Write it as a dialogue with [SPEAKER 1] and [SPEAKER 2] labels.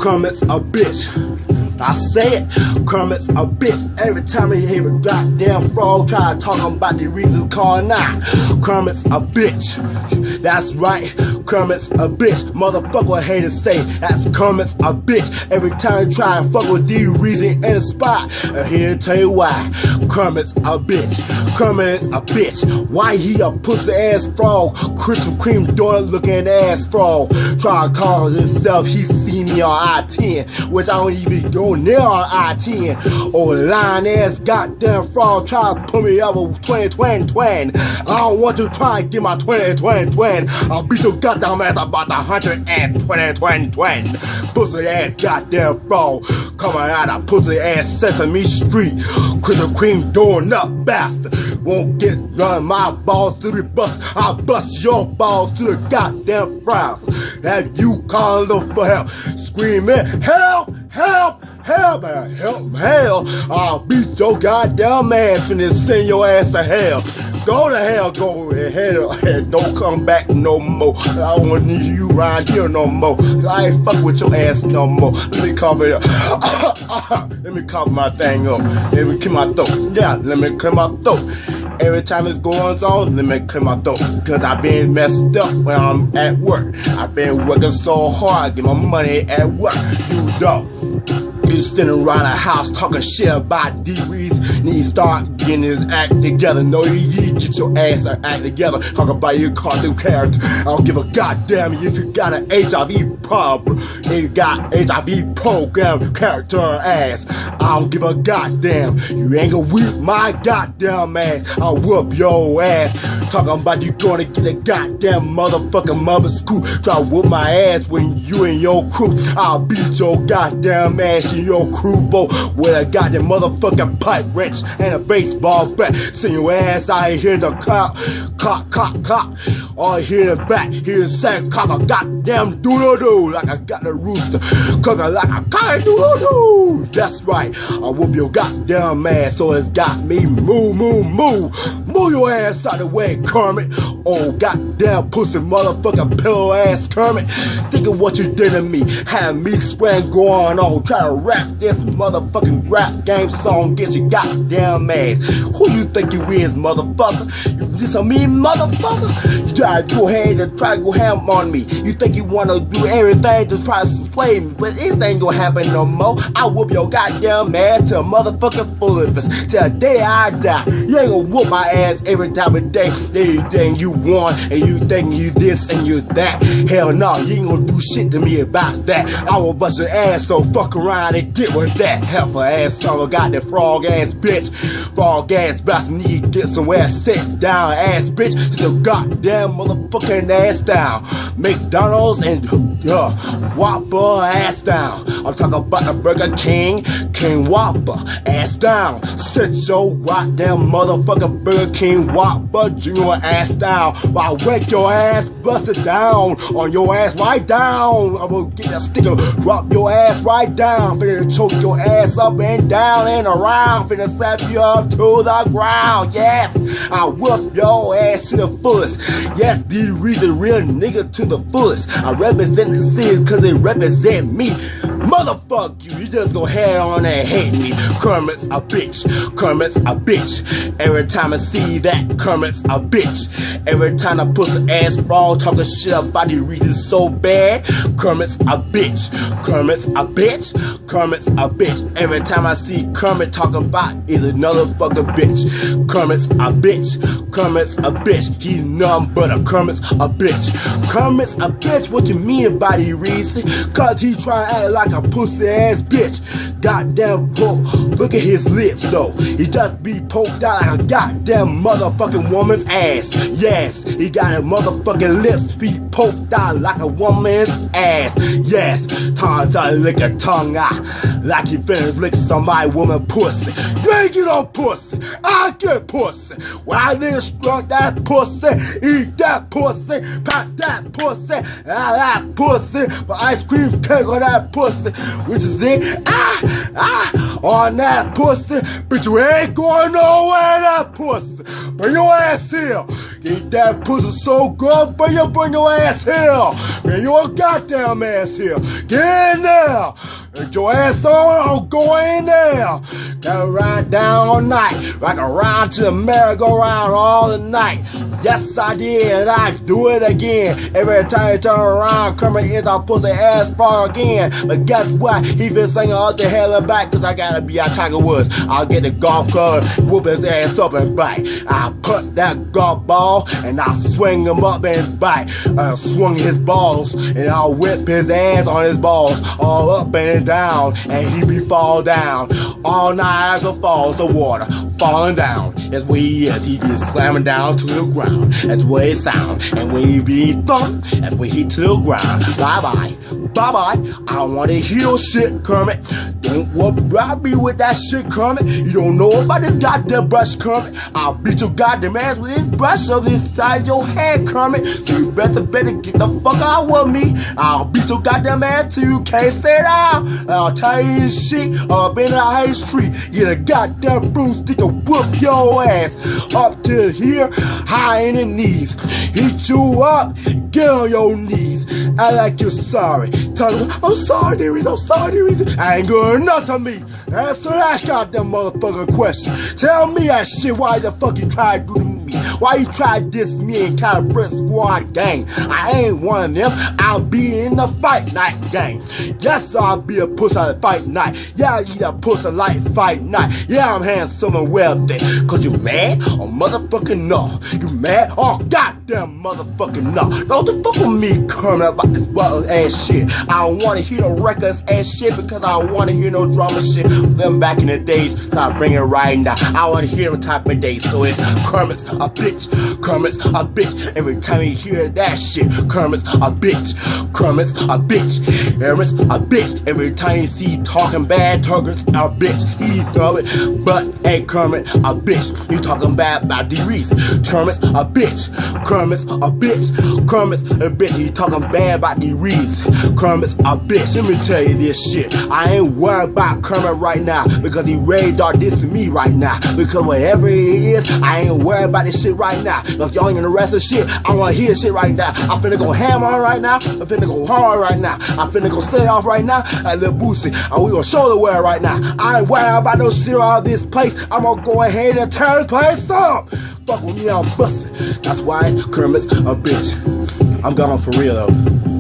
[SPEAKER 1] Kermit's a bitch. I say it, Kermit's a bitch. Every time I hear a goddamn frog try to talk about the reasons called not. Kermit's a bitch. That's right, Kermit's a bitch. Motherfucker hate to say that's Kermit's a bitch. Every time you try to fuck with the reason in the spot, I'm here to tell you why. Kermit's a bitch. Kermit's a bitch. Why he a pussy ass frog? Krispy Kreme donut looking ass frog. Try to call himself he see me on I-10, which I don't even go near on I-10. Or lying ass goddamn frog try to put me up with 2020. I don't want to try and get my 2020. I'll beat your goddamn ass about the 120. Pussy ass goddamn frog coming out of pussy ass Sesame Street. Krispy Kreme donut bastard. Won't get run my balls to the bus. I'll bust your balls to the goddamn fries. Have you calling for help? Screaming, help, help, help, help, hell. I'll beat your goddamn ass and then send your ass to hell. Go to hell, go ahead, and don't come back no more. I don't want you around here no more. I ain't fuck with your ass no more. Let me cover it up. Let me cover my thing up. Let me clear my throat. Yeah, let me clear my throat. Every time it's going on, let me clear my throat. Cause I've been messed up when I'm at work. I've been working so hard, get my money at work. You don't. You sitting around the house talking shit about D-Reese. Need to start getting his act together. No, you get your ass act together. Talk about your cartoon character. I don't give a goddamn if you got an HIV problem. You got HIV program character ass. I don't give a goddamn. You ain't gonna whip my goddamn ass. I'll whoop your ass. Talking about you gonna get a goddamn motherfucking mother school. Try to whoop my ass when you and your crew. I'll beat your goddamn ass in your crew boat with a goddamn motherfucking pipe wrench and a baseball bat. Send your ass out here to cock. All here the back, here the sack, cock a goddamn doodle-doo like I got the rooster. Cooking like a cock doodle-doo. That's right, I whoop your goddamn ass so it's got me moo. Move your ass out the way, Kermit. Oh, goddamn pussy motherfucking pillow ass Kermit. Think of what you did to me. Had me swearing going on. Try to rap this motherfucking rap game song. Get your goddamn ass. Who you think you is, motherfucker? You just a mean motherfucker? You try to go ahead and try to go ham on me. You think you wanna do everything to try to sway me. But this ain't gonna happen no more. I whoop your goddamn ass till motherfucking full of us. Till the day I die. You ain't gonna whoop my ass every time of day. Everything you want and you think you this and you that. Hell no, you ain't gonna do shit to me about that. I will bust your ass, so fuck around and get with that. Heifer ass son, got that frog ass bitch. Frog ass bastard need to get somewhere. Sit down ass bitch. Sit your goddamn motherfucking ass down. McDonald's and Whopper ass down. I'm talking about the Burger King, King Whopper ass down. Sit your goddamn motherfucking Burger King Whopper Junior ass down. While I wreck your ass, bust it down on your ass right down. I'm gonna get that sticker, drop your ass right down. Finna choke your ass up and down and around. Finna slap you up to the ground. Yes, I whoop your ass to the fullest. Yes, the reason real nigga to the fullest. I represent the city cause it represent me. Motherfuck you, you just go head on and hate me. Kermit's a bitch, Kermit's a bitch. Every time I see that, Kermit's a bitch. Every time I pussy ass frog talking shit about the reason so bad, Kermit's a bitch, Kermit's a bitch, Kermit's a bitch. Every time I see Kermit talking about is another fucking bitch. Kermit's a bitch, Kermit's a bitch. He's nothing but a Kermit's a bitch. Kermit's a bitch, what you mean by the reason? Cause he try to act like a pussy ass bitch. Goddamn poke, look at his lips though. He just be poked out like a goddamn motherfucking woman's ass. Yes, he got his motherfucking lips be poked out like a woman's ass. Yes, time to lick a tongue out like you finna lick somebody woman pussy. You ain't get no pussy. I get pussy. When I niggas struck that pussy, eat that pussy, pop that pussy, that pussy, but ice cream cake on that pussy, which is it, on that pussy, bitch, you ain't going nowhere, that pussy. Bring your ass here. Eat that pussy so good, bring your ass here. Bring your goddamn ass here. Get in there. Get your ass on, I'll go in there. Gotta ride down all night, rock around to the merry-go-round all the night. Yes, I did, I do it again. Every time you turn around, Kermit is our pussy ass far again. But guess what? He been singing all the hell and back, cause I gotta be out Tiger Woods. I'll get the golf club, whoop his ass up and bite. I'll put that golf ball, and I'll swing him up and bite. I'll swing his balls, and I'll whip his ass on his balls, all up and down, and he be fall down. All Niagara Falls of water, falling down. That's where he is, he be slamming down to the ground. That's where it sound. And when he be thumped, that's where he to the ground. Bye-bye, bye-bye. I don't want to hear no shit, Kermit. Don't worry me with that shit, Kermit. You don't know about this goddamn brush, Kermit. I'll beat your goddamn ass with this brush over inside your head, Kermit. So you better get the fuck out with me. I'll beat your goddamn ass till you can't sit down. I'll tell you this shit up in the high street. Get a goddamn broomstick and whoop your ass up to here, high in the knees. Hit you up, get on your knees. Act like you're sorry. Tell them, I'm sorry, Darius, I'm sorry, Darius. I ain't good enough to me. Answer that goddamn motherfucking question. Tell me that shit, why the fuck you tried to do to me? Why you tried to diss me in Calibre Squad gang? I ain't one of them. I'll be in the fight night gang. Yes, I'll be a pussy at the fight night. Yeah, I'll eat a pussy like fight night. Yeah, I'm handsome and wealthy. Cause you mad? Or motherfucking no. You mad? Oh, goddamn motherfucking no. Don't the fuck with me, Kermit, about this butter ass shit. I don't wanna hear no records ass shit because I don't wanna hear no drama shit. Them back in the days, so I bring it right now. I wanna hear them type of days. So it's Kermit's a bitch, Kermit's a bitch. Every time you hear that shit, Kermit's a bitch, Kermit's a bitch, Kermit's a bitch. Every time you see talking bad, Kermit's a bitch. He throw it, but hey, Kermit a bitch. You talking bad about Darius? Kermit's a bitch, Kermit's a bitch, Kermit's a bitch. You talking bad about Darius? Kermit's a bitch. Let me tell you this shit. I ain't worried about Kermit right now because he radar this to me right now. Because whatever it is, I ain't worried about this shit right now. Because y'all ain't gonna rest of shit. I wanna hear shit right now. I'm finna go ham on right now. I'm finna go hard right now. I'm finna go set off right now at Lil Boosie. And we gonna show the world right now. I ain't worried about no shit out this place. I'm gonna go ahead and tear this place up. Fuck with me, I'm bustin'. That's why Kermit's a bitch. I'm gone for real though.